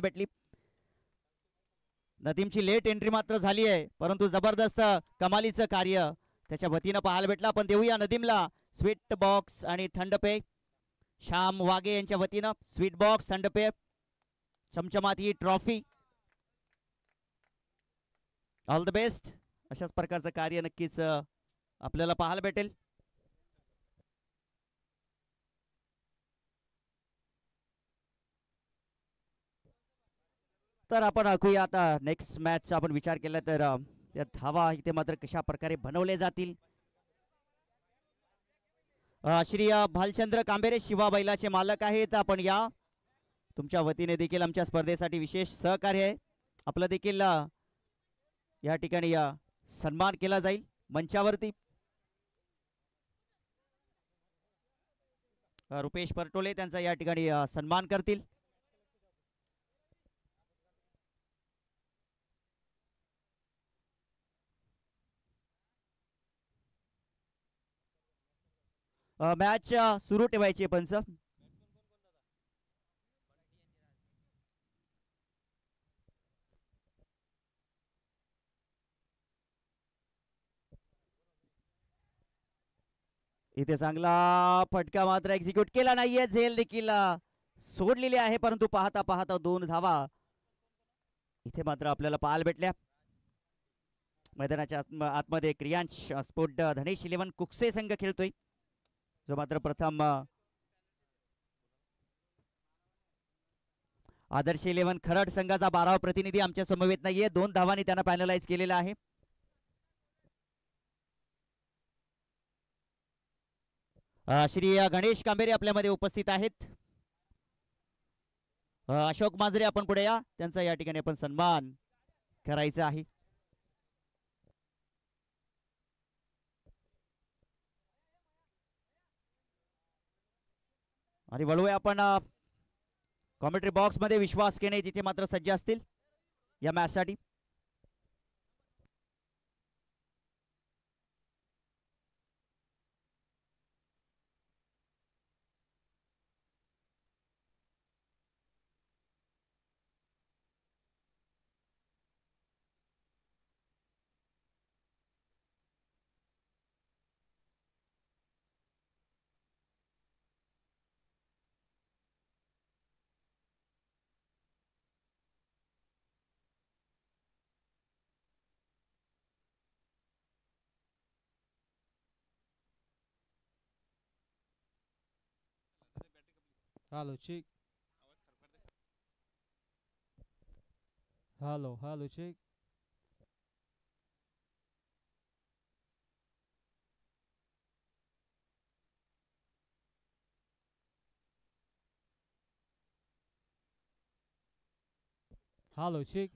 भेटली. नदीमची late entry मात्र झाली आहे, परंतु जबरदस्त कमालीचं कार्य त्याच्या वतीनं पाहायला भेटलं. आपण देऊया नदीमला स्वीट बॉक्स आणि थंड पेय. श्याम वागे यांच्या वतीनं स्वीट बॉक्स, थंड पेय, चमचमात ही ट्रॉफी. All the best. अशाच प्रकारचं कार्य नक्कीच आपल्याला पाहायला भेटेल. तर आपण ऐकूया आता नेक्स्ट मॅचचा आपण विचार केला तर या धावा इथे मात्र कशा प्रकारे बनवले जातील. श्री भालचंद्र कांबेरे शिवा बैलाचे मालक आहेत. आपण या तुमच्या वतीने देखील आमच्या स्पर्धेसाठी विशेष सहकार्य आहे. आपलं देखील या ठिकाणी सन्मान केला जाईल मंचावरती. रुपेश परटोले त्यांचा या ठिकाणी सन्मान करतील. मॅच सुरू ठेवायची पंच. इथे चांगला फटका मात्र एक्झिक्यूट केला नाहीये. झेल देखील सोडलेली आहे, परंतु पाहता पाहता 2 धावा इथे मात्र आपल्याला पाहायला भेटल्या. मैदानाच्या आतमध्ये क्रियांश स्पोर्ट धनेश 11 कुकसे संघ खेळतोय, जो मात्र प्रथम आदर्श 11 खरड संघाचा 12वा प्रतिनिधी आमच्या समवेत नाहीये. 2 धावांनी त्यांना पॅनलाइज केलेला आहे. श्री गणेश कांबेरे आपल्यामध्ये उपस्थित आहेत. अशोक मांजरे आपण पुढे या, त्यांचा या ठिकाणी आपण सन्मान करायचा आहे. आणि वळूया आपण कॉमेंट्री बॉक्स मध्ये विश्वास केणे जिथे मात्र सज्ज असतील या मॅच साठी. Hello, check. Hello, check. Hello, check.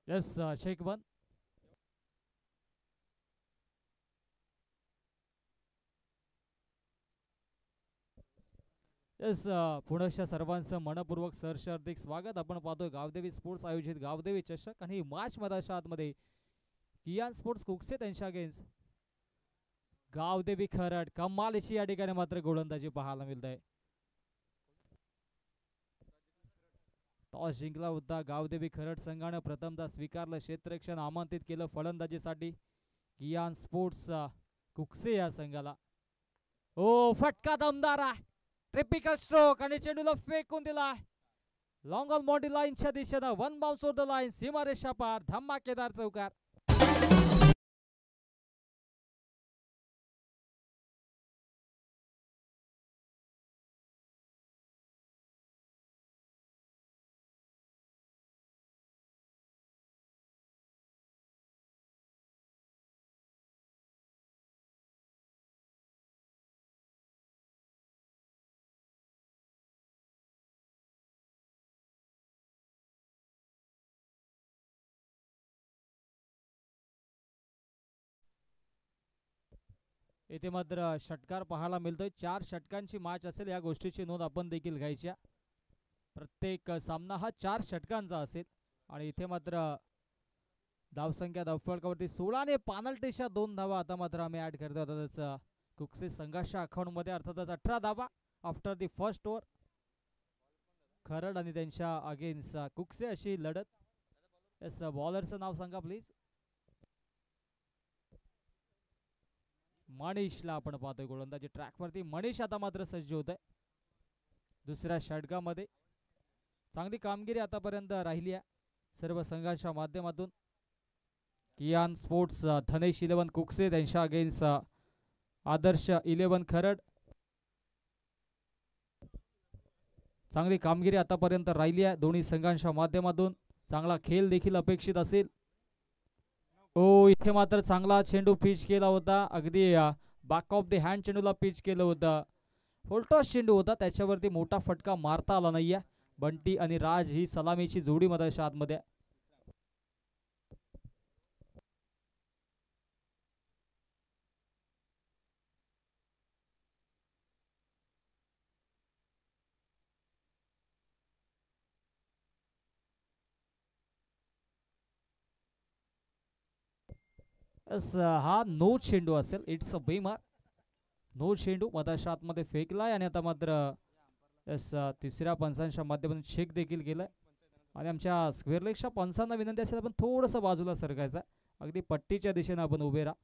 Yes, check 1. Yes, पुनश्च सर्वांचं मनपूर्वक सहर्ष हार्दिक स्वागत. आपण पाहतोय गावदेवी स्पोर्ट्स आयोजित गावदेवी चषक आणि मॅच मधाच्या आतमध्ये कियान स्पोर्ट्स कुकसे त्यांच्या अगेन्स्ट गावदेवी खरड कमालीची या ठिकाणी मात्र गोलंदाजी पाहायला मिळत आहे. टॉस जिंकला होता गावदेवी खरड संघाने प्रथमतः स्वीकारलं क्षेत्ररक्षण आमंत्रित केलं फलंदाजीसाठी कियान स्पोर्ट्स कुकसे या संघाला. ओ फटका दमदार आहे, ट्रिपिकल स्ट्रोक आणि चेंडूला फेकून दिला लॉंग ऑन बाउंड्री लाईनच्या दिशेनं. 1 बाउन्स ओव्हर द लाईन, सीमारेषा पार, धमाकेदार चौकार. इथे मात्र षटकार पाहायला मिळतोय. 4 षटकांची मॅच असेल, या गोष्टीची नोंद आपण देखील घ्यायची. प्रत्येक सामना हा 4 षटकांचा असेल. आणि इथे मात्र धावसंख्या धावफलकावरती 16 ने पेनल्टीच्या 2 धावा आता मात्र आम्ही ऍड करतो. कुकसे संघाच्या अकाउंट मध्ये अर्थातच 18 धावा after the first over. Kharad आणि त्यांच्या अगेन्स्ट कुकसे अशी लढत. येस, बॉलरचं नाव सांगा प्लीज. मनीषला आपण पाहतोय गोलंदाजी ट्रॅक वरती. मनीष आता मात्र सज्ज होत आहे दुसऱ्या षटकामध्ये. चांगली कामगिरी आतापर्यंत राहिली आहे सर्व संघांच्या माध्यमातून. कियान स्पोर्ट्स धनेश 11 कुकसे त्यांच्या अगेन्स्ट आदर्श 11 खरड. चांगली कामगिरी आतापर्यंत राहिली आहे दोन्ही संघांच्या माध्यमातून. चांगला खेळ देखील अपेक्षित असेल. ओ, इथे मात्र चांगला चेंडू पिच केला होता. अगदी बॅक ऑफ द हँड चेंडूला पिच केलं होतं. फुलटॉस चेंडू होता, त्याच्यावरती मोठा फटका मारता आला नाहीये. बंटी आणि राज ही सलामीची जोडी मधाच्या आतमध्ये. हा नो चेंडू असेल. इट्स अ बेमार. नो चेंडू मधाच्या आतमध्ये फेकलाय आणि आता मात्र तिसऱ्या पंचांच्या माध्यमातून चेक देखील केलाय. आणि आमच्या स्क्वेअर लेगच्या पंचांना विनंती असेल आपण थोडंसं बाजूला सरकायचं. अगदी पट्टीच्या दिशेने आपण उभे राहा.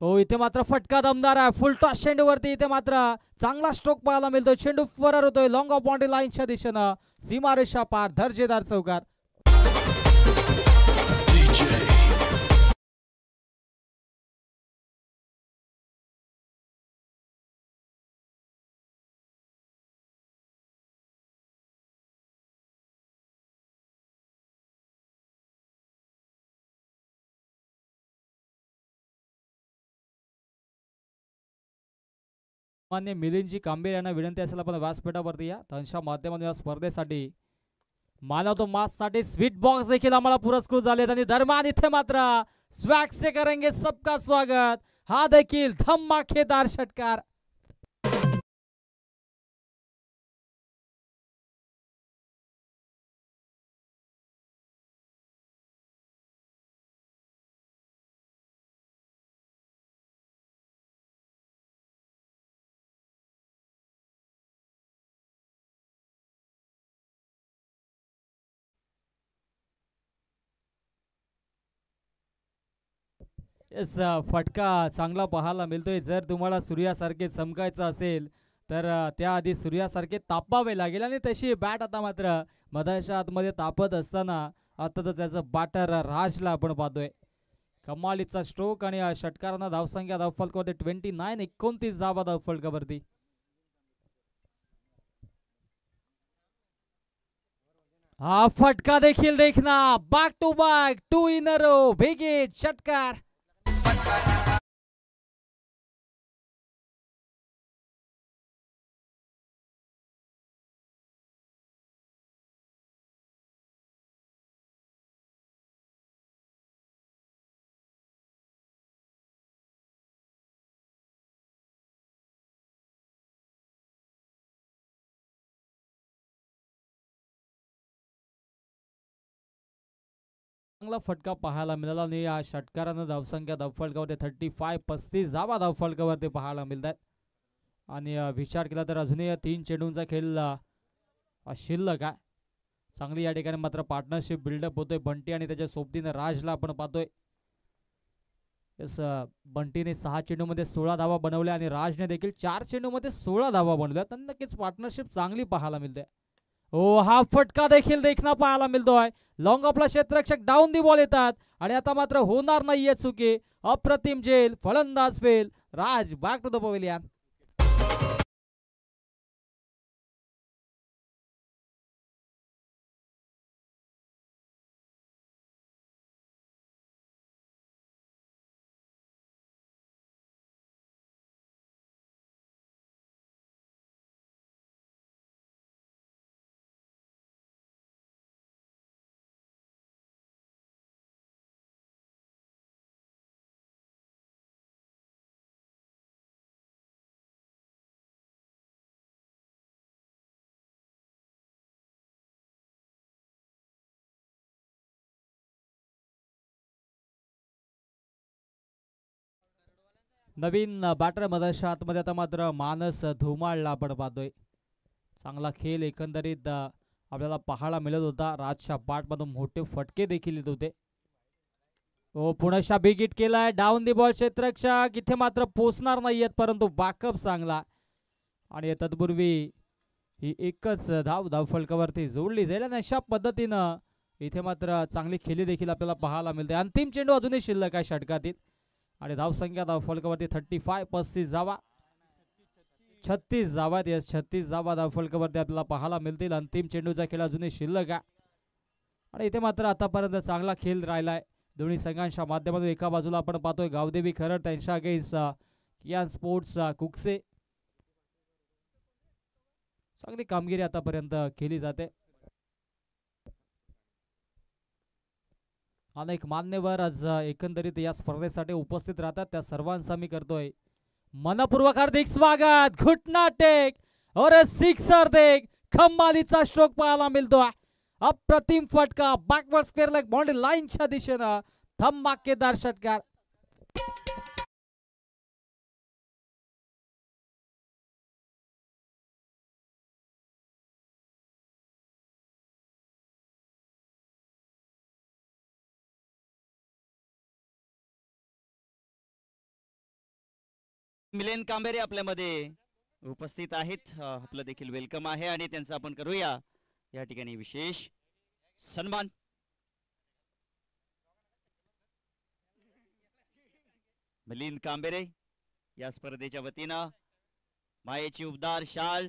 हो, इथे मात्र फटका दमदार आहे. फुल टॉस चेंडूवरती इथे मात्र चांगला स्ट्रोक पाहायला मिळतोय. चेंडू फरार होतोय लॉंग ऑफ बाउंड्री लाईनच्या दिशेनं. सीमारेषा पार, दर्जेदार चौकार. मान्य मिलिंदजी कांबीर यांना विनंती असेल आपण व्यासपीठावरती या. त्यांच्या माध्यमातून या स्पर्धेसाठी मान ऑफ द मॅच साठी स्वीट बॉक्स देखील आम्हाला पुरस्कृत झालेत. आणि दरम्यान इथे मात्र स्वॅग से करेंगे सबका स्वागत हा देखील धमाकेदार षटकार. फटका चांगला पाहायला मिळतोय. जर तुम्हाला सूर्यासारखे चमकायचं असेल तर त्याआधी सूर्यासारखे तापावे लागेल. आणि तशी बॅट आता मात्र मधाच्या आतमध्ये तापत असताना आता त्याचं बॅटर राजला आपण पाहतोय. कमालीचा स्ट्रोक आणि षटकारांना धावसंख्या धावफलकावरती 29 धावा धावफलकावरती. हा फटका देखील देखना. Back to back 2 in a row big hit षटकार. चांगला फटका पाहायला मिळाला आणि या षटकारानं धावसंख्या धावफलकावरती 35 धावा धावफलकावरती पाहायला मिळतात. आणि विचार केला तर अजूनही 3 चेंडूंचा खेळ शिल्लक आहे. चांगली या ठिकाणी मात्र पार्टनरशिप बिल्डअप होतोय. बंटी आणि त्याच्या सोबतीने राजला आपण पाहतोय. बंटीने 6 चेंडूमध्ये 16 धावा बनवल्या आणि राजने देखील 4 चेंडूमध्ये 16 धावा बनवल्या. तर नक्कीच पार्टनरशिप चांगली पाहायला मिळते. हो, हा फटका देखील देखना पाहायला मिळतोय. लॉंग ऑफला क्षेत्ररक्षक डाऊन दी बॉल येतात आणि आता मात्र होणार नाहीये चुकी. अप्रतिम झेल, फलंदाज फेल. Raj back to the pavilion. नवीन बॅटर मधाच्या आतमध्ये आता मात्र मानस धुमाळला आपण पाहतोय. चांगला खेळ एकंदरीत आपल्याला पाहायला मिळत होता. राजच्या बॅटमधून मोठे फटके देखील येत होते. हो पुनश्चा बिग हिट केलाय. डाऊन दी बॉल क्षेत्ररक्षक इथे मात्र पोचणार नाहीयेत, परंतु बॅकअप चांगला. आणि तत्पूर्वी ही एकच धाव फलकावरती जोडली जाईल आणि अशा पद्धतीनं इथे मात्र चांगली खेळी देखील आपल्याला पाहायला मिळते. अंतिम चेंडू अजूनही शिल्लक आहे षटकातील आणि धावसंख्या धावफलकावरती 35 धावा 36 धावा 36 धावा धावफलकावरती आपल्याला पाहायला मिळतील. अंतिम चेंडूचा खेळ अजूनही शिल्लक आहे आणि इथे मात्र आतापर्यंत चांगला खेळ राहिलाय दोन्ही संघांच्या माध्यमातून. एका बाजूला आपण पाहतोय गावदेवी खरड त्यांच्या अगेन्स्ट कियान स्पोर्ट्स कुकसे. चांगली कामगिरी आतापर्यंत केली जाते. अनेक मान्यवर आज एकंदरीत या स्पर्धेसाठी उपस्थित राहतात. त्या सर्वांचा मी करतोय मनपूर्वक हार्दिक स्वागत. घुटना टेक और सिक्सर देख कमालीचा स्ट्रोक पाहायला मिळतोय. अप्रतिम फटका बॅकवर्ड स्क्वेअर लेग बाउंड्री लाईनच्या दिशेनं धमाकेदार षटकार. मिलिंद कांबेरे आपल्यामध्ये उपस्थित आहेत. आपलं देखील वेलकम आहे आणि त्यांचं आपण करूया या ठिकाणी विशेष सन्मान. मिलिंद कांबेरे या स्पर्धेच्या वतीनं मायेची उबदार शाल,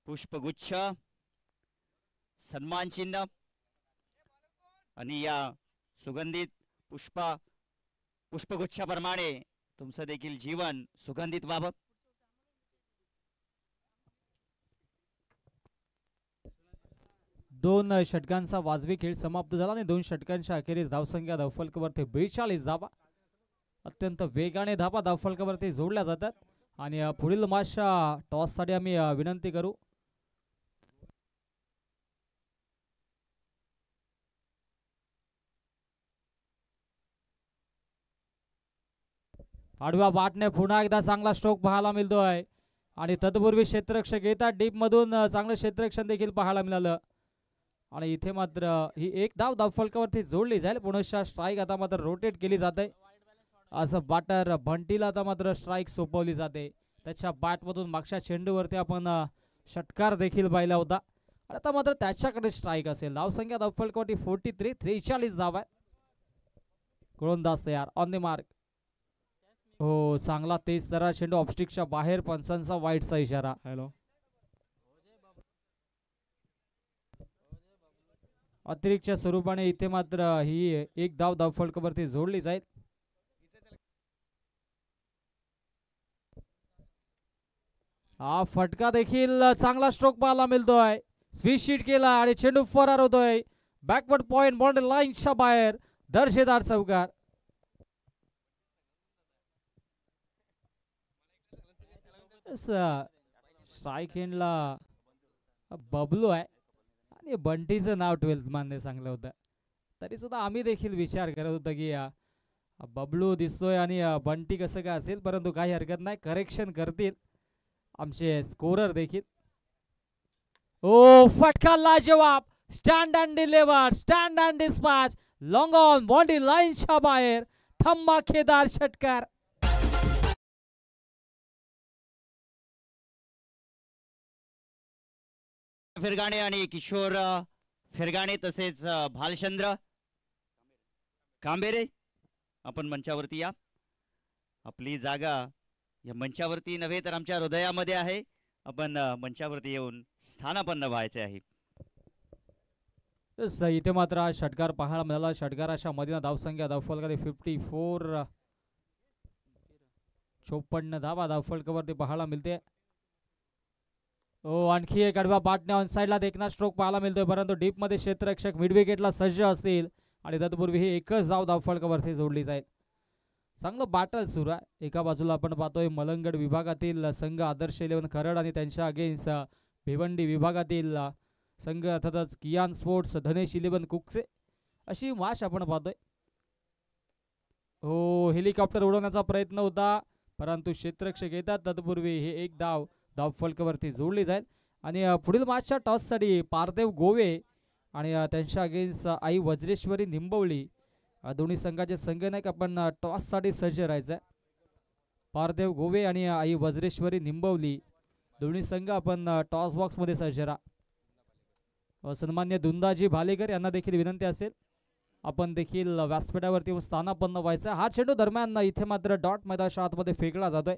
पुष्पगुच्छ, सन्मान चिन्ह आणि या सुगंधित पुष्पगुच्छाप्रमाणे तुमचं देखील जीवन सुगंधित व्हावं. दोन षटकांचा वाजवी खेळ समाप्त झाला आणि 2 षटकांच्या अखेरीस धावसंख्या धावफलकावरती 42 धावा. अत्यंत वेगाने धावा धावफलकावरती जोडल्या जातात आणि पुढील मॅचच्या टॉससाठी आम्ही विनंती करू. आडव्या बाटने पुन्हा एकदा चांगला स्ट्रोक पाहायला मिळतोय आणि तत्पूर्वी क्षेत्ररक्षक येतात डीप मधून. चांगलं क्षेत्ररक्षण देखील पाहायला मिळालं आणि इथे मात्र ही एक धावफलकावरती जोडली जाईल. पुनश्चा स्ट्राईक आता मात्र रोटेट केली जाते. असं बॅटर बंटीला आता मात्र स्ट्राईक सोपवली जाते. त्याच्या बॅटमधून मागच्या चेंडूवरती आपण षटकार देखील पाहिला होता आणि आता मात्र त्याच्याकडे स्ट्राईक असेल. धावसंख्या धावफलकावरती 43 धाव आहे. गोलंदाज तयार ऑन द मार्क. हो चांगला तेज जरा चेंडू ऑफस्टिकच्या बाहेर. पंचांचा वाईटचा इशारा. हॅलो अतिरिक्तच्या स्वरूपाने इथे मात्र ही एक धावफलकावरती जोडली जाईल. हा फटका देखील चांगला स्ट्रोक पाहायला मिळतोय. स्विच शीट केला आणि चेंडू फरार होतोय. बॅकवर्ड पॉइंट बाउंड्री लाईनच्या बाहेर. दर्जेदार चौकार. स्ट्राईक एंडला बबलू आहे आणि बंटीचं नाव 12th मानणे चांगलं होतं. तरी सुद्धा आम्ही देखील विचार करत होतो की बबलू दिसतोय आणि बंटी कसं काय असेल, परंतु काही हरकत नाही, करेक्शन करतील आमचे स्कोरर देखील. ओ फटका लाजवाब. Stand and deliver, stand and dispatch, long on boundary लाईनच्या बाहेर. धमाकेदार षटकार. फिरगाणे आणि किशोर फिरगाणे तसेच भालचंद्र कांबेरे आपण मंचावरती या. आपली जागा या मंचावरती नव्हे तर आमच्या हृदयामध्ये आहे. आपण मंचावरती येऊन स्थानापन्न व्हायचे आहे. इथे मात्र आज षटकार पाहायला मिळाला. षटकाराच्या मध्ये धावसंख्या धावफलकावरती 54 54 धावा धावफलकावरती पाहायला मिळते. हो आणखी एक आडवा बाटने ऑन साइडला देखना स्ट्रोक पाहायला मिळतोय, परंतु डीप मध्ये क्षेत्ररक्षक मिड विकेटला सज्ज असतील आणि तत्पूर्वी ही एकच धाव धावफलकावरती जोडली जाईल. चांगलं बॅटल सुरू आहे. एका बाजूला आपण पाहतोय मलंगड विभागातील संघ आदर्श 11 खरड आणि त्यांच्या अगेन्स्ट भिवंडी विभागातील संघ अर्थातच कियान स्पोर्ट्स धनेश 11 कुकसे अशी मॅच आपण पाहतोय. हो, हेलिकॉप्टर उडवण्याचा प्रयत्न होता, परंतु क्षेत्ररक्षक येतात तत्पूर्वी हे एक धाव फलकावरती जोडली जाईल. आणि पुढील मॅचच्या टॉससाठी पारदेव गोवे आणि त्यांच्या अगेन्स्ट आई वज्रेश्वरी निंबवली, दोन्ही संघाचे संघनायक आपण टॉससाठी सज्ज राहायचं आहे. पारदेव गोवे आणि आई वज्रेश्वरी निंबवली दोन्ही संघ आपण टॉस बॉक्समध्ये सज्ज राहा. सन्मान्य दुंदाजी भालेकर यांना देखील विनंती असेल आपण देखील व्यासपीठावरती स्थानापन्न व्हायचं. हा चेंडू दरम्यान इथे मात्र डॉट मैदानाच्या आतमध्ये फेकला जातोय.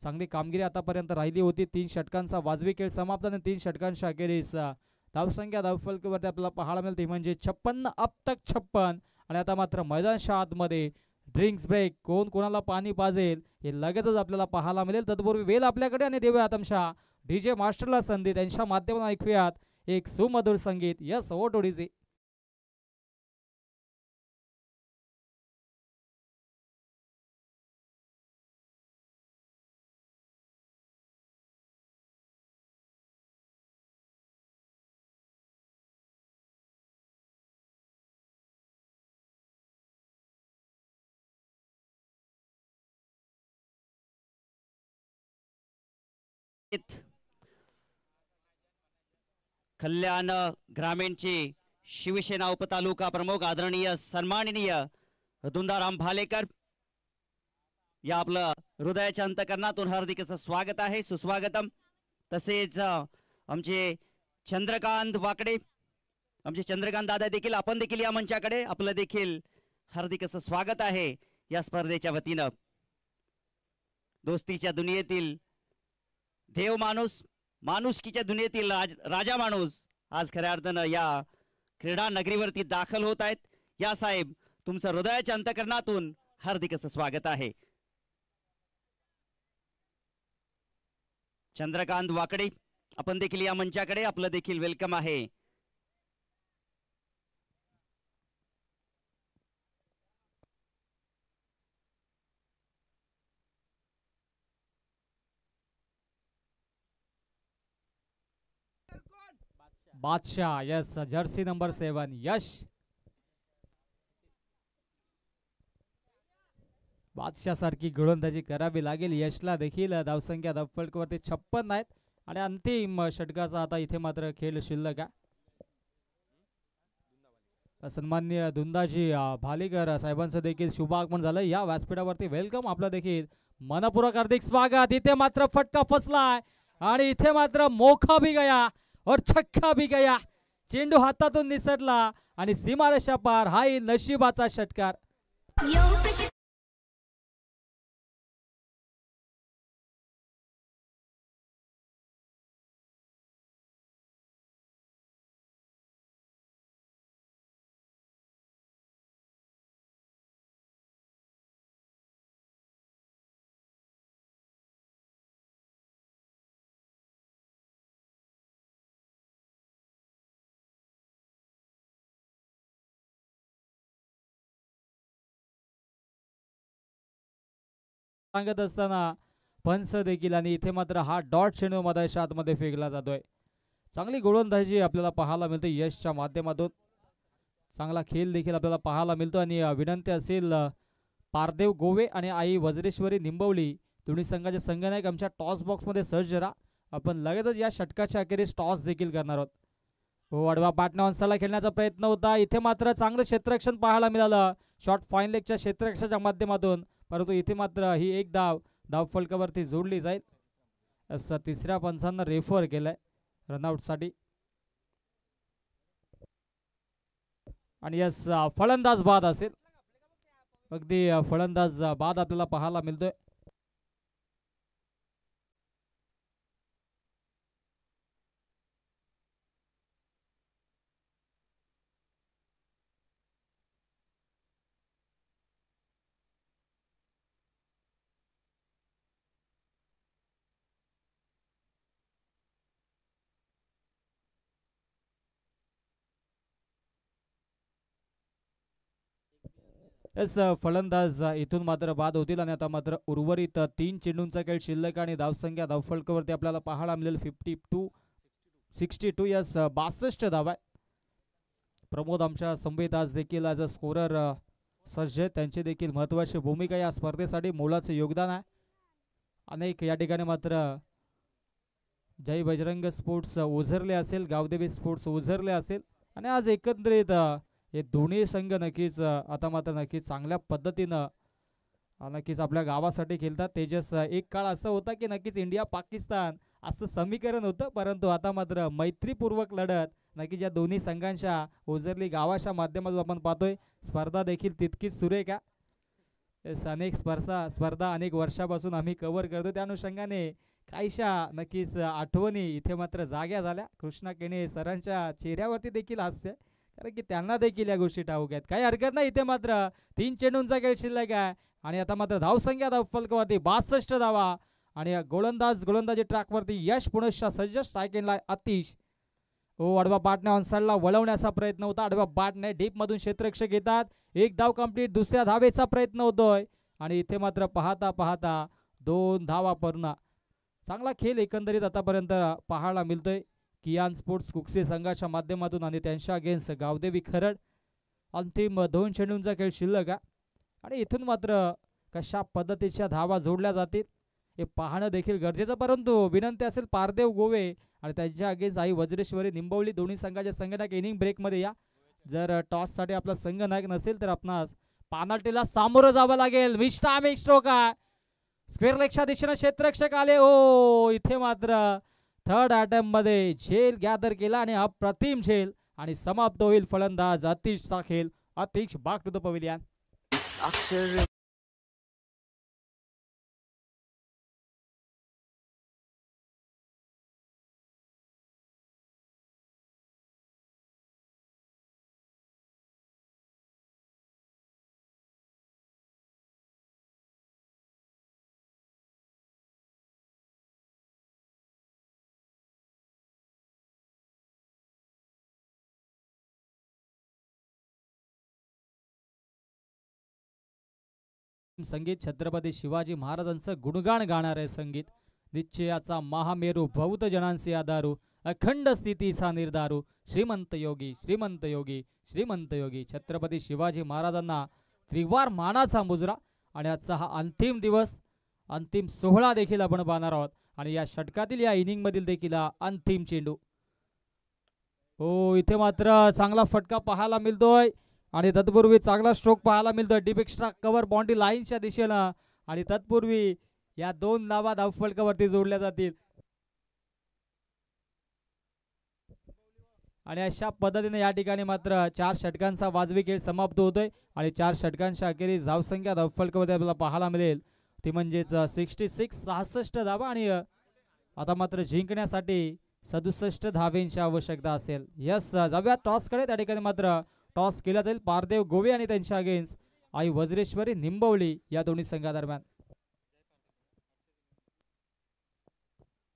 चांगली कामगिरी आतापर्यंत राहिली होती. 3 षटकांचा वाजवी खेळ समाप्त आणि 3 षटकांच्या अखेरीस धावसंख्या धावफलकावरती आपल्याला पाहायला मिळते म्हणजे 56 अब तक 56. आणि आता मात्र मैदानाच्या आतमध्ये ड्रिंक्स ब्रेक, कोण कोणाला पाणी पाजेल हे लगेचच आपल्याला पाहायला मिळेल. तत्पूर्वी वेळ आपल्याकडे आणि देऊयात आमच्या DJ मास्टरला संधी. त्यांच्या माध्यमातून ऐकूयात एक सुमधुर संगीत. यस ओटोडीजी. कल्याण ग्रामीणचे शिवसेना उपतालुका प्रमुख आदरणीय सन्माननीय दुंदाराम भालेकर या आपलं हृदयाच्या अंतकरणातून हार्दिक असं स्वागत आहे, सुस्वागतम. तसेच आमचे चंद्रकांत वाकडे, आमचे चंद्रकांत दादा देखील आपण देखील या मंचाकडे आपलं देखील हार्दिक असं स्वागत आहे या स्पर्धेच्या वतीनं. दोस्तीच्या दुनियेतील देव माणूस, माणुसकीच्या दुनियेतील राजा माणूस आज खऱ्या अर्थानं या क्रीडा नगरीवरती दाखल होत आहेत. या साहेब तुमचं हृदयाच्या अंतकरणातून हार्दिक असं स्वागत आहे. चंद्रकांत वाकडे आपण देखील या मंचाकडे आपलं देखील वेलकम आहे. बादशाह यस जर्सी नंबर 7 यश. बादशाह सारखी गोलंदाजी करावी लागेल यशला देखील. धावसंख्या धावफलकावरती 56 आहेत आणि अंतिम षटकाचा आता इथे मात्र खेळ शिल्लक आहे. सन्माननीय दुंदाजी भालेकर साहेबांचं देखील शुभागमन झालं या व्यासपीठावरती. वेलकम, आपलं देखील मनपूर्वक हार्दिक स्वागत. इथे मात्र फटका फसलाय आणि इथे मात्र मोखा भी गया और छक्का भी गया. चेंडू हातातून निसटला आणि सीमारेषा पार. हाही नशिबाचा षटकार. सांगत असताना पंच देखील आणि इथे मात्र हा डॉट चेंडू मैदानाच्या आतमध्ये फेकला जातोय. चांगली गोलंदाजी आपल्याला पाहायला मिळते यशच्या माध्यमातून. चांगला खेळ देखील आपल्याला पाहायला मिळतो आणि विनंती असेल पारदेव गोवे आणि आई वज्रेश्वरी निंबवली दोन्ही संघाचे संघनायक आमच्या टॉस बॉक्समध्ये सज्ज राहा. आपण लगेचच या षटकाच्या अखेरीस टॉस देखील करणार आहोत. हो, आडवा पाटणा ऑनसाइडला खेळण्याचा प्रयत्न होता. इथे मात्र चांगलं क्षेत्ररक्षण पाहायला मिळालं शॉर्ट फाईन लेगच्या क्षेत्ररक्षणाच्या माध्यमातून, परंतु इथे मात्र ही एक धाव फलकावरती जोडली जाईल असं तिसऱ्या पंचांना रेफर केलंय रनआउटसाठी. आणि यस फलंदाज बाद असेल. अगदी फलंदाज बाद आपल्याला पाहायला मिळतोय. यस फलंदाज इथून मात्र बाद होतील आणि आता मात्र उर्वरित 3 चेंडूंचा खेळ शिल्लक आणि धावसंख्या धावफलकावरती आपल्याला पाहायला मिळेल 62. यस 62 धावा. प्रमोद आमच्या संवेद आज देखील ॲज अ स्कोरर सज्ज आहेत, त्यांची देखील महत्त्वाची भूमिका या स्पर्धेसाठी मोलाचे योगदान आहे. अनेक या ठिकाणी मात्र जय बजरंग स्पोर्ट्स उझरले असेल, गावदेवी स्पोर्ट्स उझरले असेल आणि आज एकंदरीत हे दोन्ही संघ नक्कीच आता मात्र नक्कीच चांगल्या पद्धतीनं नक्कीच आपल्या गावासाठी खेळतात. तेजस एक काळ असं होता की नक्कीच इंडिया पाकिस्तान असं समीकरण होतं, परंतु आता मात्र मैत्रीपूर्वक लढत नक्कीच या दोन्ही संघांच्या उजरली गावाच्या माध्यमातून आपण पाहतोय. स्पर्धा देखील तितकीच सुरेख आहे. अनेक स्पर्धा अनेक वर्षापासून आम्ही कव्हर करतो, त्या अनुषंगाने काहीशा नक्कीच आठवणी इथे मात्र जाग्या झाल्या. कृष्णा केणे सरांच्या चेहऱ्यावरती देखील हास्य, कारण की त्यांना देखील या गोष्टी ठाऊक आहेत. काही हरकत नाही, इथे मात्र 3 चेंडूंचा खेळ शिल्लक आहे आणि आता मात्र धावसंख्या फलकावरती 62 धावा आणि गोलंदाजी ट्रॅकवरती यश पुनश्च सज्ज. स्ट्राईक एंडला आतिश. आडवा बाटने ऑनसाइडला वळवण्याचा प्रयत्न होता. आडवा बाटने डीप मधून क्षेत्ररक्षक येतात. एक धाव कंप्लीट. दुसऱ्या धावेचा प्रयत्न होतोय आणि इथे मात्र पाहता पाहता 2 धावा पूर्ण. चांगला खेळ एकंदरीत आतापर्यंत पाहायला मिळतोय कियान स्पोर्ट्स कुक्से संघाच्या माध्यमातून आणि त्यांच्या अगेन्स्ट गावदेवी खरड. अंतिम 2 चेंडूंचा खेळ शिल्लक आहे आणि इथून मात्र कशा पद्धतीच्या धावा जोडल्या जातील हे पाहणं देखील गरजेचं. परंतु विनंती असेल पारदेव गोवे आणि त्यांच्या अगेन्स्ट आई वज्रेश्वरी निंबवली दोन्ही संघाच्या संघटक इनिंग ब्रेकमध्ये या. जर टॉससाठी आपला संघ नायक नसेल तर आपणास पेनल्टीला सामोरं जावं लागेल. विस्टामिक स्ट्रोक आहे. स्क्वेअर लेगच्या दिशेने क्षेत्ररक्षक आले. इथे मात्र थर्ड अटेम्प्ट मध्ये झेल गॅदर केला आणि अप्रतिम झेल आणि समाप्त होईल फलंदाज आतिशचा खेळ. Atish back to the pavilion. संगीत छत्रपती शिवाजी महाराजांचं गुणगान गाणारे संगीत. निश्चयाचा महामेरू बहुत जनांचे आधारू अखंड स्थितीचा निर्धारू श्रीमंत योगी श्रीमंत योगी श्रीमंत योगी. छत्रपती शिवाजी महाराजांना त्रिवार मानाचा मुजरा आणि आजचा हा अंतिम दिवस अंतिम सोहळा देखील आपण पाहणार आहोत आणि या षटकातील या इनिंग मधील देखील अंतिम चेंडू. इथे मात्र चांगला फटका पाहायला मिळतोय आणि तत्पूर्वी चांगला स्ट्रोक पाहायला मिळतोय. डीप एक्स्ट्रा कव्हर बाउंड्री लाईनच्या दिशेनं आणि तत्पूर्वी या 2 धावा धावफलकावरती जोडल्या जातील आणि अशा पद्धतीने या ठिकाणी मात्र 4 षटकांचा वाजवी खेळ समाप्त होतोय आणि 4 षटकांच्या अखेरीस धावसंख्या धावफलकावरती आपल्याला पाहायला मिळेल ती म्हणजेच 66 धावा आणि आता मात्र जिंकण्यासाठी 67 धावेंची आवश्यकता असेल. यस, जाऊया टॉसकडे. त्या ठिकाणी मात्र टॉस केला जाईल पारदेव गोवे आणि त्यांच्या अगेन्स्ट आई वज्रेश्वरी निंबवली या दोन्ही संघादरम्यान.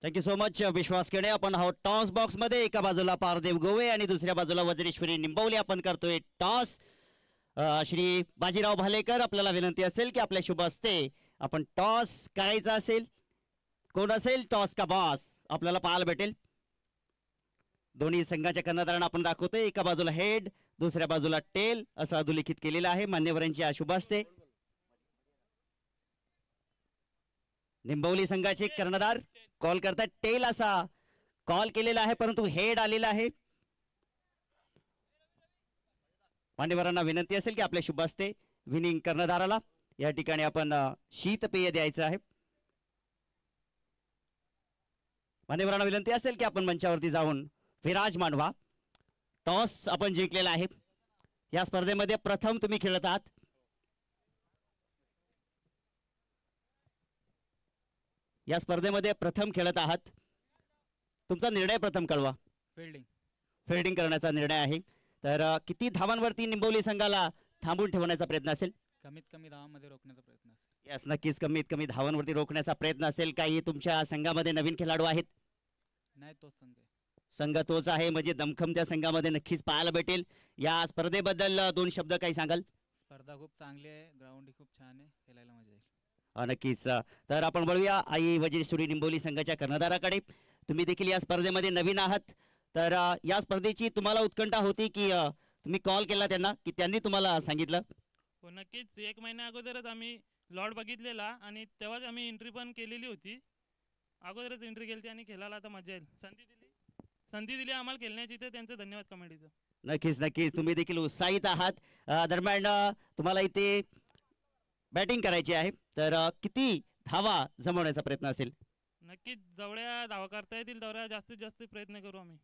थँक्यू सो मच विश्वास केणे. आपण आहोत टॉस बॉक्स मध्ये. एका बाजूला पारदेव गोवे आणि दुसऱ्या बाजूला वज्रेश्वरी निंबवली. आपण करतोय टॉस. श्री बाजीराव भालेकर, आपल्याला विनंती असेल की आपल्या शुभ हस्ते आपण टॉस करायचा असेल. कोण असेल टॉस का बॉस आपल्याला पाहायला भेटेल. दोन्ही संघाच्या कर्णधारांना आपण दाखवतोय. एका बाजूला हेड, दुसऱ्या बाजूला टेल असं अधोलिखित केलेलं आहे मान्यवरांची शुभ हस्ते. निंबवली संघाचे कर्णधार कॉल करतात. टेल असा कॉल केलेला आहे परंतु हेड आलेला आहे. मान्यवरांना विनंती असेल की आपल्या शुभ हस्ते विनिंग कर्णधाराला या ठिकाणी आपण शीतपेय द्यायचं आहे. मान्यवरांना विनंती असेल की आपण मंचावरती जाऊन विराजमान व्हा. टॉस आपण जिंकलेला आहे. या स्पर्धेमध्ये प्रथम तुम्ही खेळत आहात. या स्पर्धेमध्ये प्रथम खेळत आहात. तुमचा निर्णय प्रथम कळवा. फिल्डिंग करण्याचा निर्णय आहे. तर किती धावांवरती निंबवली संघाला थांबून ठेवण्याचा प्रयत्न असेल. कमीत कमी धावांमध्ये रोखण्याचा प्रयत्न असेल. यस, नक्कीच कमीत कमी धावांवरती रोखण्याचा प्रयत्न असेल. काही तुमच्या संघामध्ये नवीन खेळाडू आहेत. नाही, तोच संघ आहे. संघ तोच आहे म्हणजे दमखम त्या संघामध्ये नक्कीच पाहायला भेटेल. या स्पर्धेबद्दल 2 शब्द काही सांगाल. स्पर्धा खूप चांगली आहे. ग्राउंड खूप छान आहे. खेळायला मजा येईल. नक्कीच. तर आपण वळूया आई वज्रेश्वरी निंबवली संघाच्या कर्णधाराकडे. तुम्ही देखील या स्पर्धेमध्ये नवीन आहात. तर या स्पर्धेची तुम्हाला उत्कंठा होती की तुम्ही कॉल केला त्यांना की त्यांनी तुम्हाला सांगितलं. हो नक्कीच, 1 महिन्या अगोदरच आम्ही लॉट बघितलेला आणि तेव्हाच आम्ही एंट्री पण केलेली होती. अगोदरच एंट्री केली आणि खेळायला आता मजा येईल. संधी दिली आम्हाला खेळण्याची, तर त्यांचं धन्यवाद कमिटीचं. नक्कीच नक्कीच तुम्ही देखील उत्साहित आहात. दरम्यान तुम्हाला इथे बॅटिंग करायची आहे, तर किती धावा जमवण्याचा प्रयत्न असेल? नक्कीच जेवढ्या धावा करता येतील तेवढ्या जास्तीत जास्त प्रयत्न करू आम्ही.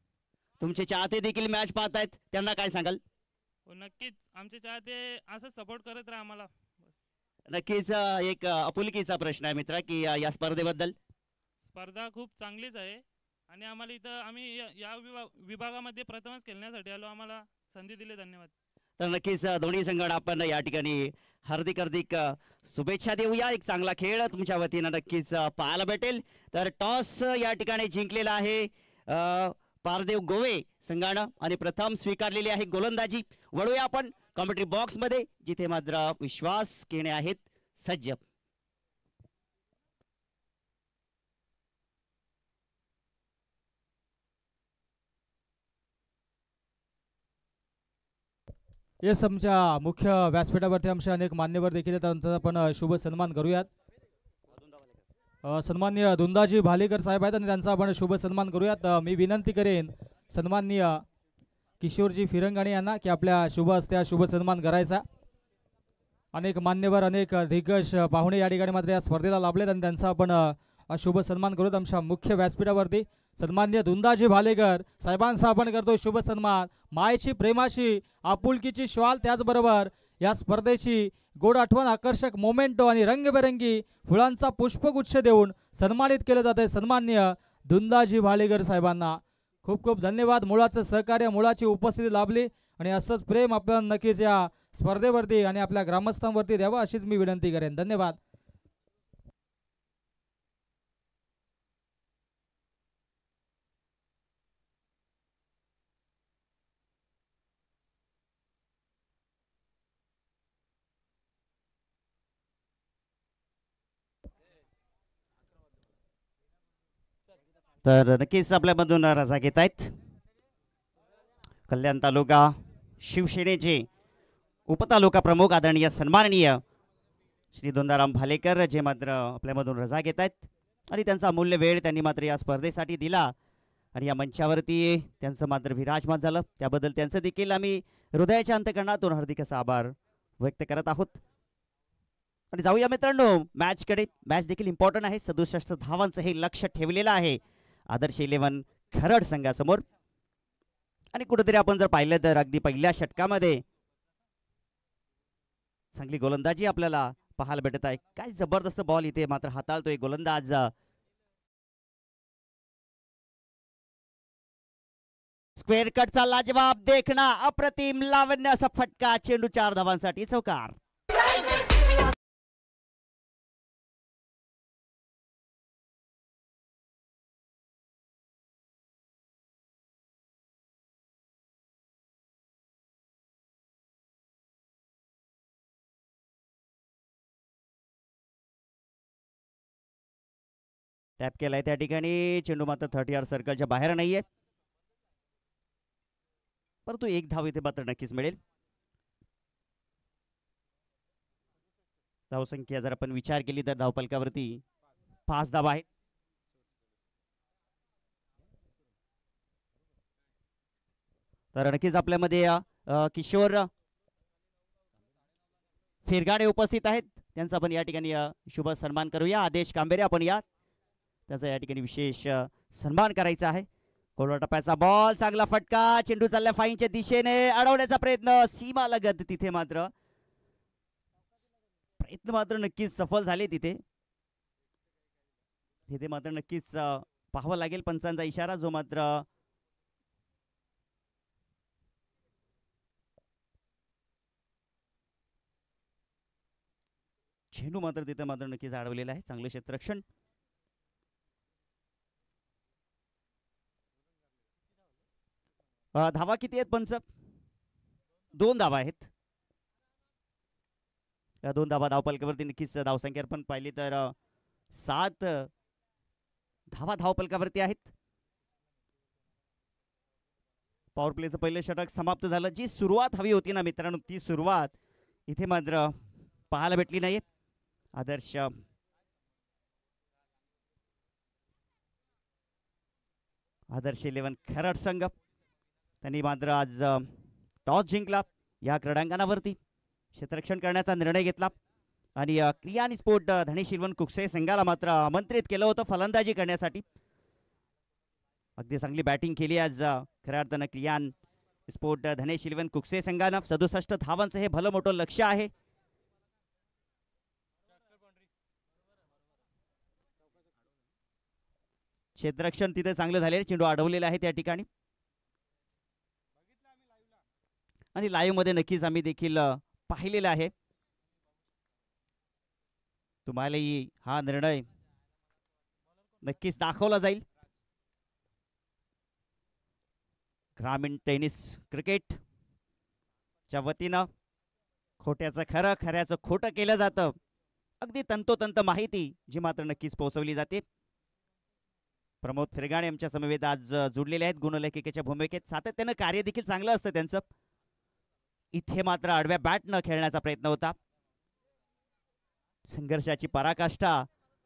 तुमचे चाहते देखील मॅच पाहतायत, त्यांना काय सांगाल? हो नक्कीच, आमचे चाहते असं सपोर्ट करत राहा आम्हाला. नक्कीच एक आपुलकीचा प्रश्न आहे मित्रा की या स्पर्धेबद्दल. स्पर्धा खूप चांगलीच आहे आणि आम्हाला इथं आम्ही या विभागामध्ये प्रथमच खेळण्यासाठी आलो. आम्हाला संधी दिली, धन्यवाद. तर नक्कीच दोन्ही संघांना आपण या ठिकाणी हार्दिक हार्दिक शुभेच्छा देऊया. एक चांगला खेळ तुमच्या वतीनं नक्कीच पाहायला भेटेल. तर टॉस या ठिकाणी जिंकलेला आहे पारदेव गोवे संघानं आणि प्रथम स्वीकारलेली आहे गोलंदाजी. वळूया आपण कॉमेंट्री बॉक्स मध्ये, जिथे मात्र विश्वास घेणे आहेत सज्ज. येस, आमच्या मुख्य व्यासपीठावरती आमचे अनेक मान्यवर देखील आहेत, त्यांचा आपण शुभ सन्मान करूयात. सन्माननीय धुंदाजी भालेकर साहेब आहेत आणि त्यांचा आपण शुभ सन्मान करूयात. मी विनंती करेन सन्माननीय किशोरजी फिरंगाणे यांना की आपल्या शुभ हस्ते शुभ सन्मान करायचा. अनेक मान्यवर, अनेक दिग्गज पाहुणे या ठिकाणी मात्र या स्पर्धेला लाभलेत आणि त्यांचा आपण शुभ सन्मान करूयात. आमच्या मुख्य व्यासपीठावरती सन्माननीय धुंदाजी भालेकर साहेबांचा आपण करतो शुभ सन्मान. मायेची, प्रेमाची, आपुलकीची श्वाल, त्याचबरोबर या स्पर्धेची गोड आठवण, आकर्षक मोमेंटो आणि रंगबेरंगी फुलांचा पुष्पगुच्छ देऊन सन्मानित केलं जाते सन्माननीय धुंदाजी भालेकर साहेबांना. खूप खूप धन्यवाद. मुळाचं सहकार्य, मुळाची उपस्थिती लाभली आणि असंच प्रेम आपण नक्कीच या स्पर्धेवरती आणि आपल्या ग्रामस्थांवरती द्यावं अशीच मी विनंती करेन. धन्यवाद. तर नक्कीच आपल्यामधून रजा घेत आहेत कल्याण तालुका शिवसेनेचे उपतालुका प्रमुख आदरणीय सन्माननीय श्री दोंदाराम भालेकर, जे मात्र आपल्यामधून रजा घेत आहेत आणि त्यांचा अमूल्य वेळ त्यांनी मात्र या स्पर्धेसाठी दिला आणि या मंचावरती त्यांचं मात्र विराजमान झालं, त्याबद्दल त्यांचं देखील आम्ही हृदयाच्या अंतकरणातून हार्दिक असा आभार व्यक्त करत आहोत. आणि जाऊया मित्रांनो मॅचकडे. मॅच देखील इम्पॉर्टंट आहे. 67 धावांचं हे लक्ष्य ठेवलेलं आहे आदर्श 11 खरड संघासमोर. आणि कुठेतरी आपण जर पाहिलं तर अगदी पहिल्या षटकामध्ये चांगली गोलंदाजी आपल्याला पाहायला भेटत आहे. काय जबरदस्त बॉल इथे मात्र हाताळतोय गोलंदाज. स्क्वेअर कटचा लाजवाब देखना, अप्रतिम लावण्य असा फटका, चेंडू 4 धावांसाठी चौकार. टॅप केलाय त्या ठिकाणी, चेंडू मात्र 30 यार्ड सर्कलच्या बाहेर नाहीये, परंतु 1 धाव इथे मात्र नक्कीच मिळेल. धावसंख्या जर आपण विचार केली तर धावफलकावरती 5 धावा आहेत. तर नक्कीच आपल्यामध्ये किशोर फिरगाणे उपस्थित आहेत, त्यांचा आपण या ठिकाणी शुभ सन्मान करूया. आदेश कांबेरे आपण या, त्याचा या ठिकाणी विशेष सन्मान करायचा आहे. कोलवा टप्प्याचा बॉल, चांगला फटका, चेंडू चालल्या फाईनच्या दिशेने, अडवण्याचा प्रयत्न, सीमा लगत तिथे मात्र प्रयत्न नक्कीच सफल झाले. तिथे मात्र नक्कीच पाहावं लागेल पंचांचा इशारा, जो मात्र चेंडू मात्र तिथे मात्र नक्कीच अडवलेला आहे. चांगले क्षेत्ररक्षण. धावा किती आहेत पंच? 2 धावा आहेत. या 2 धावा धावपलकावरती नक्कीच धावसंख्या पण पाहिली तर 7 धावा धावपलकावरती आहेत. पॉवर प्लेचं पहिलं षटक समाप्त झालं. जी सुरुवात हवी होती ना मित्रांनो, ती सुरुवात इथे मात्र पाहायला भेटली नाही. आदर्श आदर्श 11 खरड संघ त्यांनी मात्र आज टॉस जिंकला. या क्रीडांगणावरती क्षेत्ररक्षण करण्याचा निर्णय घेतला आणि क्रिया आणि स्पोर्ट धनेश शिलवण कुकसे संघाला मात्र आमंत्रित केलं होतं फलंदाजी करण्यासाठी. अगदी चांगली बॅटिंग केली आज खऱ्या अर्थानं क्रियान स्पोर्ट धनेश शिलवण कुकसे संघानं. 67 धावांचं हे भलं मोठं लक्ष आहे. क्षेत्ररक्षण तिथे चांगलं झालेलं, चेंडू अडवलेला आहे त्या ठिकाणी आणि लाईव्ह मध्ये नक्कीच आम्ही देखील पाहिलेला आहे. तुम्हालाही हा निर्णय नक्कीच दाखवला जाईल. ग्रामीण टेनिस क्रिकेट च्या वतीनं खोट्याचं खरं, खऱ्याचं खोटं केलं जातं. अगदी तंतोतंत माहिती जी मात्र नक्कीच पोहोचवली जाते. प्रमोद फिरगाणे आमच्या समवेत आज जुडलेले आहेत गुणलेखिकेच्या भूमिकेत. सातत्यानं कार्य देखील चांगलं असतं त्यांचं. इथे मात्र आडव्या बॅट न खेळण्याचा प्रयत्न होता. संघर्षाची पराकाष्ठा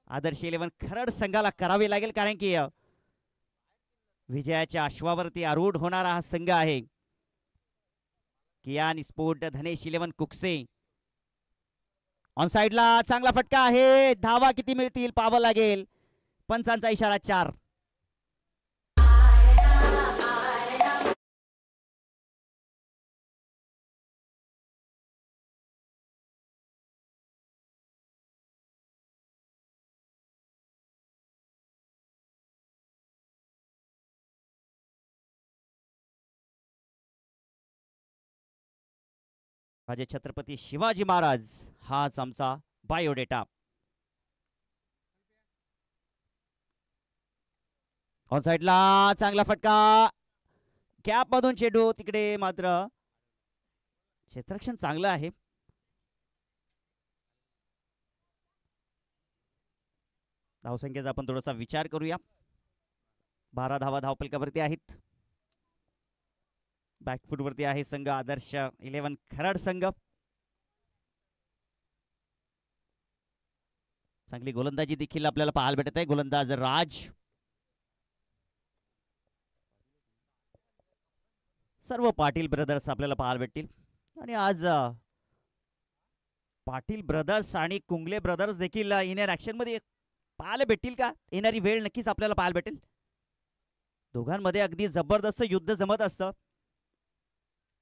आदर्श 11 खरड संघाला करावी लागेल, कारण की विजयाच्या अश्वावरती आरूढ होणारा हा संघ आहे. कियान स्पोर्ट धनेश 11 कुकसे. ऑन साइडला चांगला फटका आहे. धावा किती मिळतील पाहावं लागेल. पंचांचा इशारा 4. राजे छत्रपती शिवाजी महाराज हाच आमचा बायोडेटा. ऑन साइडला चांगला फटका. कॅप मधून चेंडू तिकडे मात्र क्षेत्ररक्षण चांगलं आहे. धावसंख्येचा आपण थोडासा विचार करूया. 12 धावा धावपलकावरती आहेत. बॅकफूट वरती आहे संघ आदर्श 11 खरड संघ. चांगली गोलंदाजी देखील आपल्याला पाहायला भेटत आहे. गोलंदाज राज. सर्व पाटील ब्रदर्स आपल्याला पाहायला भेटतील आणि आज पाटील ब्रदर्स आणि कुंगले ब्रदर्स देखील इन ऍक्शन मध्ये पाहायला भेटतील का? येणारी वेळ नक्कीच आपल्याला पाहायला भेटेल. दोघांमध्ये अगदी जबरदस्त युद्ध जमत असतं.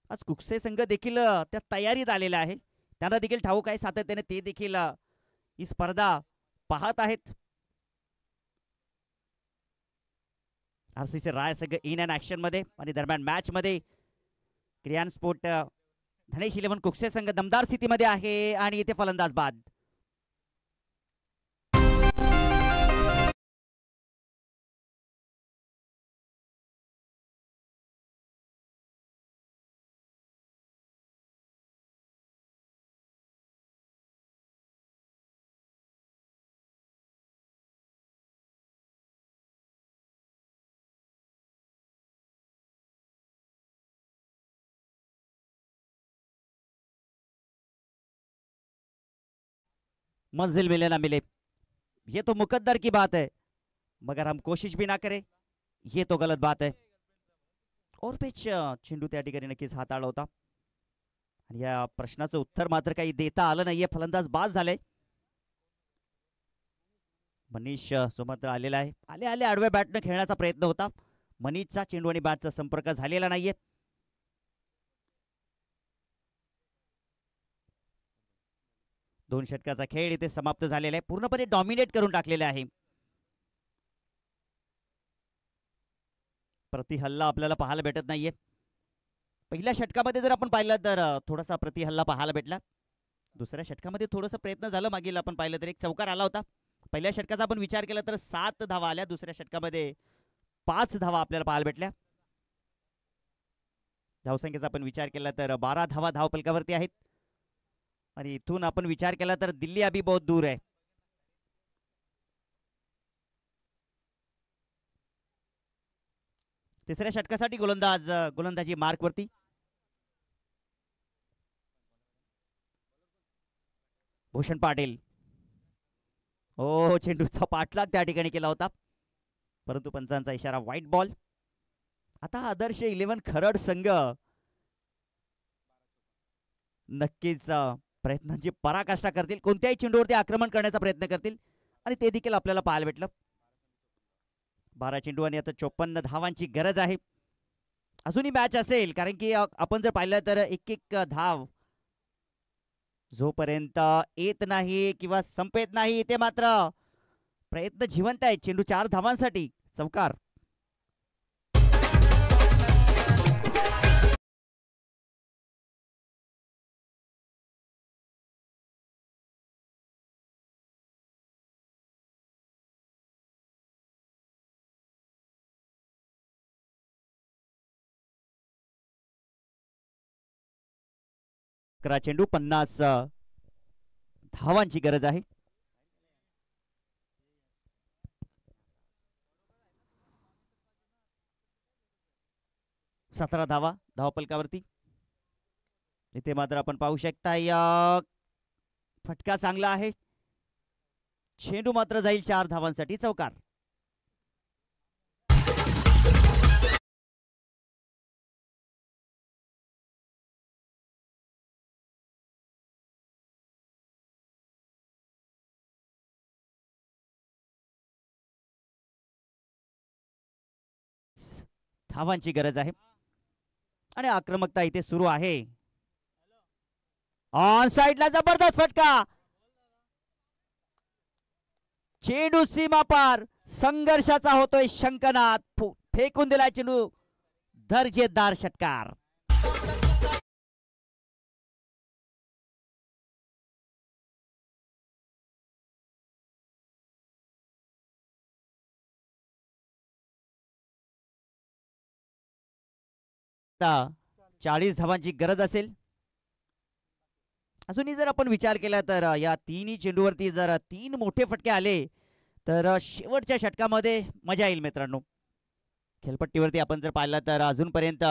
आज कुकसे संघ देखील त्या तयारीत आलेला आहे. त्यांना देखील ठाऊक आहे सातत्याने ते देखील ही स्पर्धा पाहत आहेत. आरसीसी राय संघ इन अँड ऍक्शन मध्ये आणि दरम्यान मॅच मध्ये क्रियान स्पोर्ट धनेश 11 कुकसे संघ दमदार स्थितीमध्ये आहे आणि इथे फलंदाज बाद. मंजिल मिले ना मिले ये तो मुकद्दर की बात है, मगर हम कोशिश भी ना करें ये तो गलत बात है. और पिच चेंडू त्या ठिकाणी नक्कीच हाताळला होता आणि या प्रश्नाचं उत्तर मात्र काही देता आलं नाहीये. फलंदाज बाद झाले. मनीष सुमंत्र आलेला आहे. आले आले आडव्या बॅटनं खेळण्याचा प्रयत्न होता. मनीषचा चेंडू आणि बॅटचा संपर्क झालेला नाहीये. दोन षटकाचा खेळ इथे समाप्त झालेला आहे. पूर्णपणे डॉमिनेट करून टाकलेले आहे. प्रति हल्ला आपल्याला पाहायला भेटत नाहीये. पहिल्या षटकामध्ये जर आपण पाहिलं तर थोडासा प्रति हल्ला पाहायला भेटला. दुसऱ्या षटकामध्ये थोडासा प्रयत्न झाला. मागील आपण पाहिलं तर एक चौकार आला होता. पहिल्या षटकाचा आपण विचार केला तर 7 धावा आल्या. दुसऱ्या षटकामध्ये 5 धावा आपल्याला पाहायला भेटल्या. धावसंख्येचा आपण विचार केला तर 12 धावा धावपलकावरती आहेत आणि इथून आपण विचार केला तर दिल्ली अभी बहुत दूर आहे. तिसऱ्या षटकासाठी गोलंदाजी मार्कवरती. भूषण पाटील. हो, चेंडूचा पाठलाग त्या ठिकाणी केला होता, परंतु पंचांचा इशारा व्हाईट बॉल. आता आदर्श 11 खरड संघ नक्कीच प्रयत्नांची पराकाष्ठा करतील, कोणत्याही चेंडूवरती आक्रमण करण्याचा प्रयत्न करतील आणि ते देखील आपल्याला पाहायला भेटलं. 12 चेंडू आणि आता 54 धावांची गरज आहे. अजूनही मॅच असेल, कारण की आपण जर पाहिलं तर एक एक धाव जोपर्यंत येत नाही किंवा संपेत नाही ते मात्र प्रयत्न जिवंत आहेत. चेंडू 4 धावांसाठी चौकार. चेंडू 50 धावांची गरज आहे. सतरा धावा धावपलकावरती. इथे मात्र आपण पाहू शकता फटका चांगला आहे. चेंडू मात्र जाईल 4 धावांसाठी चौकार. धावांची गरज आहे आणि आक्रमकता इथे सुरू आहे. ऑन साइडला जबरदस्त फटका. चेंडू सीमा पार, संघर्षाचा होतोय शंकनाथ. फेकून दिला चेंडू, दर्जेदार षटकार. आता 40 धावांची गरज असेल. अजूनही जर आपण विचार केला तर या तिन्ही चेंडूवरती जर 3 मोठे फटके आले तर शेवटच्या षटकामध्ये मजा येईल मित्रांनो. खेळपट्टीवरती आपण जर पाहिलं तर अजूनपर्यंत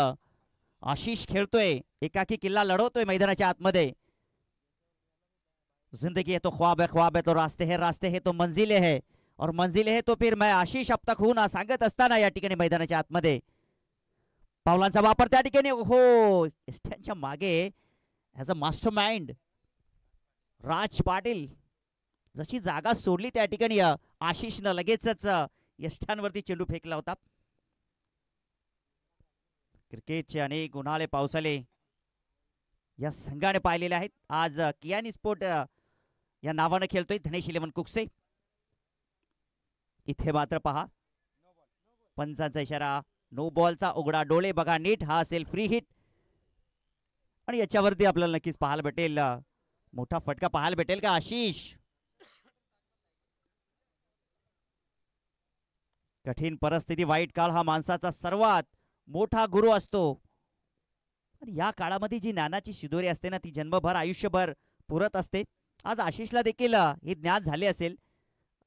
आशिष खेळतोय, एकाकी किल्ला लढवतोय मैदानाच्या आतमध्ये. जिंदगी है तो ख्वाब है तो रास्ते है तो मंजिले है और मंजिले है तो फिर मैं आशिष अब तक हूं ना सांगत असताना या ठिकाणी मैदानाच्या आतमध्ये पावलांचा वापर त्या ठिकाणी. हो, त्यांच्या मागे ॲज अ मास्टर माइंड राज पाटील. जशी जागा सोडली त्या ठिकाणी आशिषनं लगेचच यष्टांवरती चेंडू फेकला होता. क्रिकेटचे अनेक उन्हाळे पावसाळे या संघाने पाहिलेले आहेत. आज कियानी स्पोर्ट या नावाने खेळतोय धनेश 11 कुकसे. इथे मात्र पहा पंचांचा इशारा, नो बॉलचा उघडा डोळे बघा नीट. हा असेल फ्री हिट आणि याच्यावरती आपल्याला नक्कीच पाहायला भेटेल मोठा फटका पाहायला भेटेल का आशिष. कठीण परिस्थिती, वाईट काळ हा माणसाचा सर्वात मोठा गुरु असतो. आणि या काळामध्ये जी ज्ञानाची शिदोरी असते ना ती जन्मभर आयुष्यभर पुरत असते. आज आशिषला देखील हे ज्ञान झाले असेल.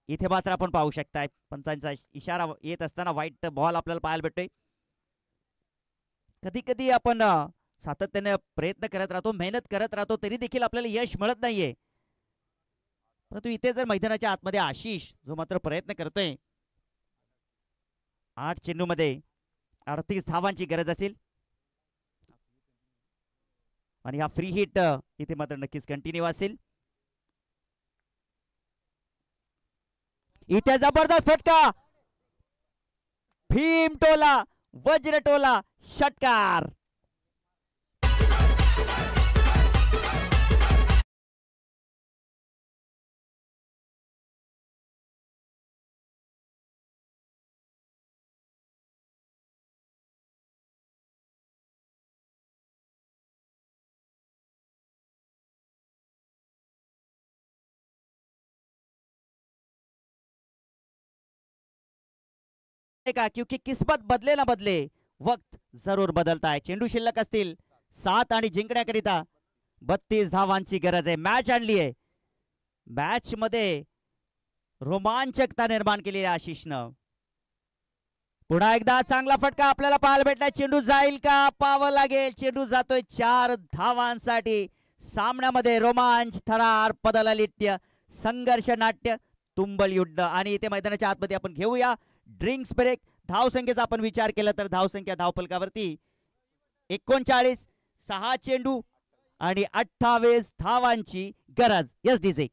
इथे मात्र आपण पाहू शकताय पंचांचा इशारा येत असताना व्हाईट बॉल आपल्याला पाहायला भेटतोय. कधी कधी आपण सातत्याने प्रयत्न करत राहतो, मेहनत करत राहतो, तरी देखील आपल्याला यश मिळत नाहीये. परंतु इथे जर मैदानाच्या आतमध्ये आशिष जो मात्र प्रयत्न करतोय, 8 चेंडूमध्ये 38 धावांची गरज असेल आणि हा फ्री हिट इथे मात्र नक्कीच कंटिन्यू असेल. इथे जबरदस्त फटका, भीम टोला, वज्र टोला, षटकार. का क्योंकि किस्मत बदले ना बदले वक्त जरूर बदलता है. चेंडू शिल्लक असतील 7 आणि जिंकण्याकरिता 32 धावांची गरज आहे. मॅच आणली आहे, मॅच मध्ये रोमांचकता निर्माण केली आहे आशिषनं. पुन्हा एकदा चांगला फटका आपल्याला पाहायला भेटला. चेंडू जाईल का, पाहावं लागेल. चेंडू जातोय 4 धावांसाठी सामन्यामध्ये रोमांच, थरार, पदललित्य, संघर्ष नाट्य, तुंबळ युद्ध. आणि इथे मैदानाच्या आतमध्ये आपण घेऊया ड्रिंक्स ब्रेक. धावसंख्येचा आपण विचार केला तर धावसंख्या धावफलकावरती 39, 6 चेंडू आणि 28 धावांची गरज. Yes DJ.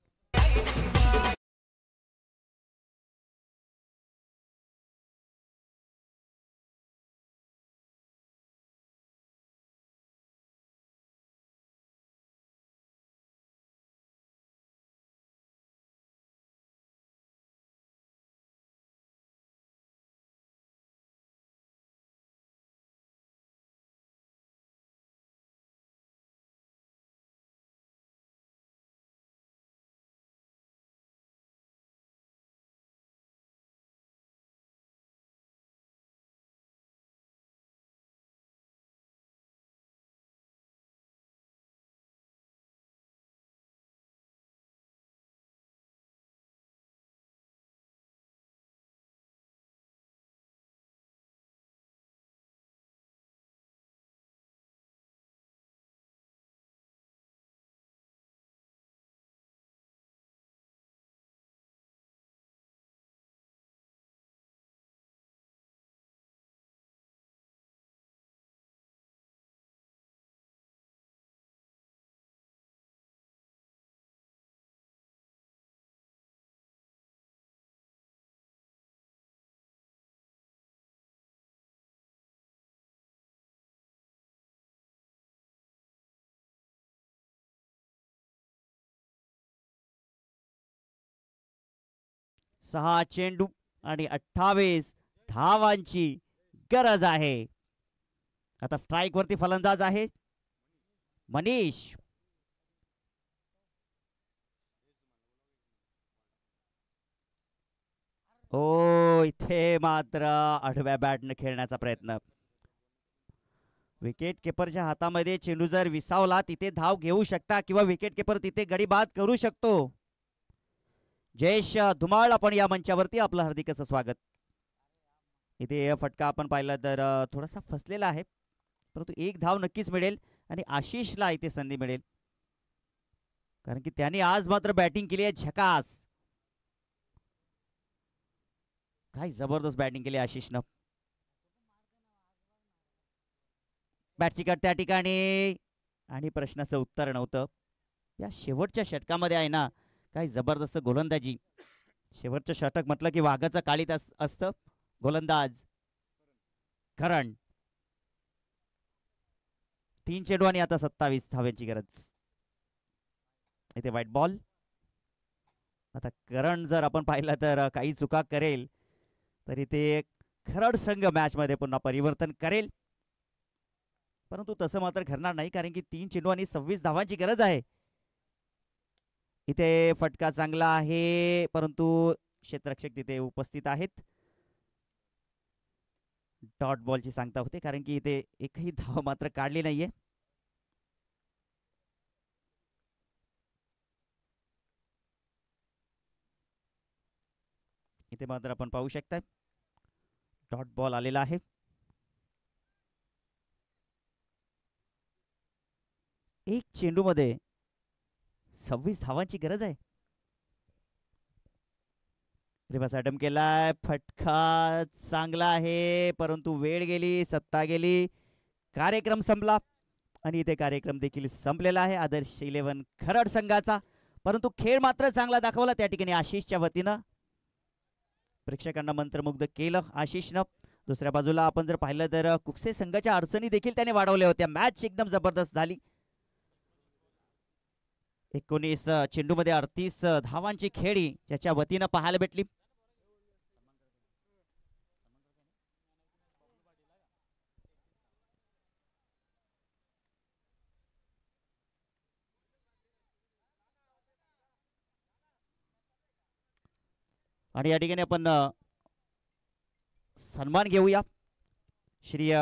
सहा चेंडू आणि 28 धावांची गरज आहे. आता स्ट्राइक वरती फलंदाज आहे मनीष. ओ इथे मात्र आडव्या बॅटने खेळण्याचा प्रयत्न. विकेट किपरच्या हातामध्ये चेंडू जर विसावला तिथे धाव घेऊ शकता किंवा विकेट किपर तिथे गडी बाद करू शकतो. जयेश धुमाळ आपण या मंचावरती आपलं हार्दिक असं स्वागत. इथे फटका आपण पाहिला तर थोडासा फसलेला आहे, परंतु एक धाव नक्कीच मिळेल आणि आशिषला इथे संधी मिळेल, कारण की त्याने आज मात्र बॅटिंग केली आहे झकास. काय जबरदस्त बॅटिंग केली आशिषनं. बॅटची कट त्या ठिकाणी आणि प्रश्नाचं उत्तर नव्हतं. या शेवटच्या षटकामध्ये आहे ना काय जबरदस्त गोलंदाजी. शेवटचं षटक म्हटलं की वाघाचं काळीत असतं. गोलंदाज करण. 3 चेंडू आणि आता 27 धाव्यांची गरज. इथे व्हाईट बॉल. आता करण जर आपण पाहिलं तर काही चुका करेल तर इथे खरड संघ मॅच मध्ये पुन्हा परिवर्तन करेल, परंतु तसं मात्र घडणार नाही, कारण की 3 चेंडू आणि 26 धावांची गरज आहे. इथे फटका चांगला आहे, परंतु क्षेत्ररक्षक तिथे उपस्थित आहेत. डॉट बॉलची सांगता होते, कारण की इथे एकही धाव मात्र काढली नाहीये. इथे मात्र आपण पाहू शकता डॉट बॉल आलेला आहे. एक चेंडू मध्ये 26 धावांची गरज आहे. रिवर्स अटेम्प्ट केलाय. फटका चांगला आहे, परंतु वेळ गेली, सत्ता गेली, कार्यक्रम संपला आणि इथे कार्यक्रम देखील संपलेला आहे आदर्श 11 खरड संघाचा. परंतु खेळ मात्र चांगला दाखवला त्या ठिकाणी आशिषच्या वतीनं. प्रेक्षकांना मंत्रमुग्ध केलं आशिषनं. दुसऱ्या बाजूला आपण जर पाहिलं तर कुकसे संघाच्या अडचणी देखील त्याने वाढवल्या होत्या. मॅच एकदम जबरदस्त झाली. 19 चेंडू मध्ये 38 धावांची खेळी ज्याच्या वतीनं पाहायला भेटली. आणि या ठिकाणी आपण सन्मान घेऊया श्री